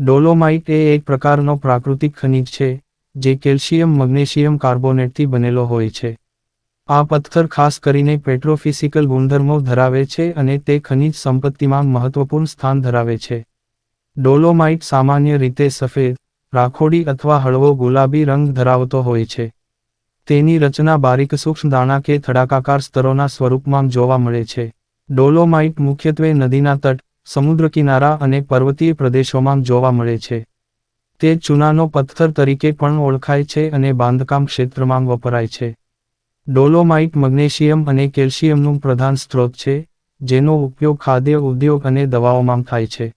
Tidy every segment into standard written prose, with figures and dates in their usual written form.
Dolomite એ એક પ્રકારનો પ્રાકૃતિક ખનિજ છે, જે કેલ્શિયમ મેગ્નેશિયમ કાર્બોનેટથી બનેલો હોય છે. આ પથ્થર ખાસ કરીને પેટ્રોફિઝિકલ ગુણધર્મો ધરાવે છે અને તે ખનિજ સંપત્તિમાં મહત્વપૂર્ણ સ્થાન ધરાવે છે. ડોલોમાઇટ સામાન્ય રીતે સફેદ, રાખોડી અથવા હળવો ગુલાબી રંગ ધરાવતો હોય છે. તેની રચના બારીક સૂક્ષ્મ દાણા કે થડાકાકાર સ્તરોના સ્વરૂપમાં જોવા મળે છે. ડોલોમાઇટ મુખ્યત્વે નદીના તટ, સમુદ્રકિનારા અને પર્વતીય પ્રદેશોમાં જોવા મળે છે. તે ચૂનાનો પથ્થર તરીકે પણ ઓળખાય છે અને બાંધકામ ક્ષેત્રમાં વપરાય છે. ડોલોમાઇટ મેગ્નેશિયમ અને કેલ્શિયમનું પ્રધાન સ્ત્રોત છે, જેનો ઉપયોગ ખાદ્ય ઉદ્યોગ અને દવાઓમાં થાય છે.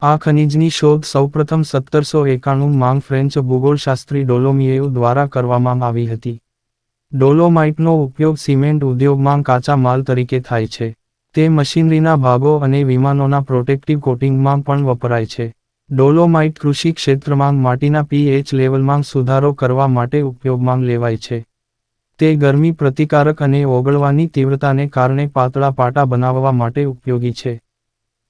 આ ખનિજની શોધ સૌપ્રથમ 1791માં ફ્રેન્ચ ભૂગોળશાસ્ત્રી ડોલોમિયેઉ દ્વારા કરવામાં આવી હતી. ડોલોમાઇટનો ઉપયોગ સિમેન્ટ ઉદ્યોગમાં કાચા માલ તરીકે થાય છે. તે મશીનરીના ભાગો અને વિમાનોના પ્રોટેક્ટિવ કોટિંગમાં પણ વપરાય છે. ડોલોમાઇટ કૃષિ ક્ષેત્રમાં માટીના pH લેવલમાં સુધારો કરવા માટે ઉપયોગમાં લેવાય છે. તે ગરમી પ્રતિકારક અને ઓગળવાની તીવ્રતાને કારણે પાતળા પાટા બનાવવા માટે ઉપયોગી છે.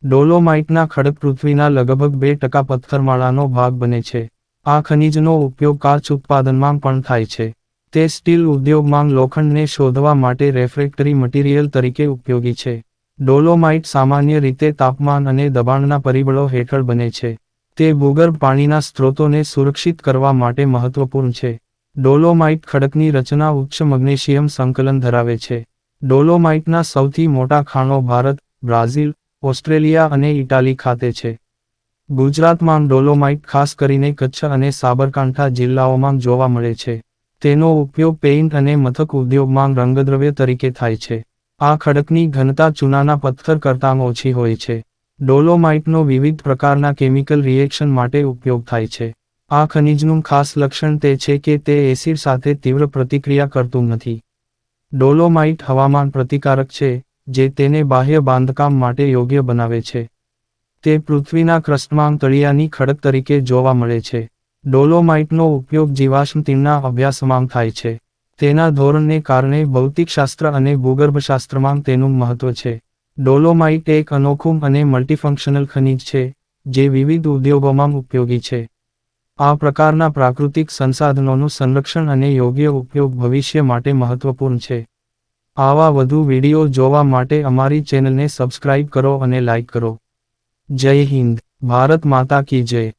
ડોલોમાઇટના ખડક પૃથ્વીના લગભગ 2% પથ્થરમાળાનો ભાગ બને છે. આ ખનિજનો ઉપયોગ કાચ ઉત્પાદનમાં પણ થાય છે. તે સ્ટીલ ઉદ્યોગમાં લોખંડને શોધવા માટે રેફ્રેક્ટરી મટીરીયલ તરીકે ઉપયોગી છે. ડોલોમાઇટ સામાન્ય રીતે તાપમાન અને દબાણના પરિબળો હેઠળ બને છે. તે ભૂગર્ભ પાણીના સ્ત્રોતોને સુરક્ષિત કરવા માટે મહત્વપૂર્ણ છે. ડોલોમાઇટ ખડકની રચના ઉચ્ચ મેગ્નેશિયમ સંકલન ધરાવે છે. ડોલોમાઇટના સૌથી મોટા ખાણો ભારત, બ્રાઝિલ, ઓસ્ટ્રેલિયા અને ઇટાલી ખાતે છે. ગુજરાતમાં ડોલોમાઇટ ખાસ કરીને કચ્છ અને સાબરકાંઠા જિલ્લાઓમાં જોવા મળે છે. તેનો ઉપયોગ પેઇન્ટ અને મથક ઉદ્યોગમાં રંગદ્રવ્ય તરીકે થાય છે. આ ખડકની ઘનતા ચૂનાના પથ્થર કરતાં ઓછી હોય છે. ડોલોમાઇટનો વિવિધ પ્રકારના કેમિકલ રિએક્શન માટે ઉપયોગ થાય છે. આ ખનિજનું ખાસ લક્ષણ તે છે કે તે એસિડ સાથે તીવ્ર પ્રતિક્રિયા કરતું નથી. ડોલોમાઇટ હવામાન પ્રતિકારક છે, જે તેને બાહ્ય બાંધકામ માટે યોગ્ય બનાવે છે. તે પૃથ્વીના ક્રસ્ટમાં તળિયાની ખડક તરીકે જોવા મળે છે. ડોલોમાઇટનો ઉપયોગ જીવાશ્મ તીણના અભ્યાસમાં થાય છે. તેના ધોરણને કારણે ભૌતિકશાસ્ત્ર અને ભૂગર્ભશાસ્ત્રમાં તેનું મહત્વ છે. ડોલોમાઇટ એક અનોખું અને મલ્ટીફંક્શનલ ખનિજ છે, જે વિવિધ ઉદ્યોગોમાં ઉપયોગી છે. આ પ્રકારના પ્રાકૃતિક સંસાધનોનું સંરક્ષણ અને યોગ્ય ઉપયોગ ભવિષ્ય માટે મહત્વપૂર્ણ છે. આવા વધુ વિડીયો જોવા માટે અમારી ચેનલને સબસ્ક્રાઇબ કરો અને લાઇક કરો. જય હિન્દ, ભારત માતા કી જય.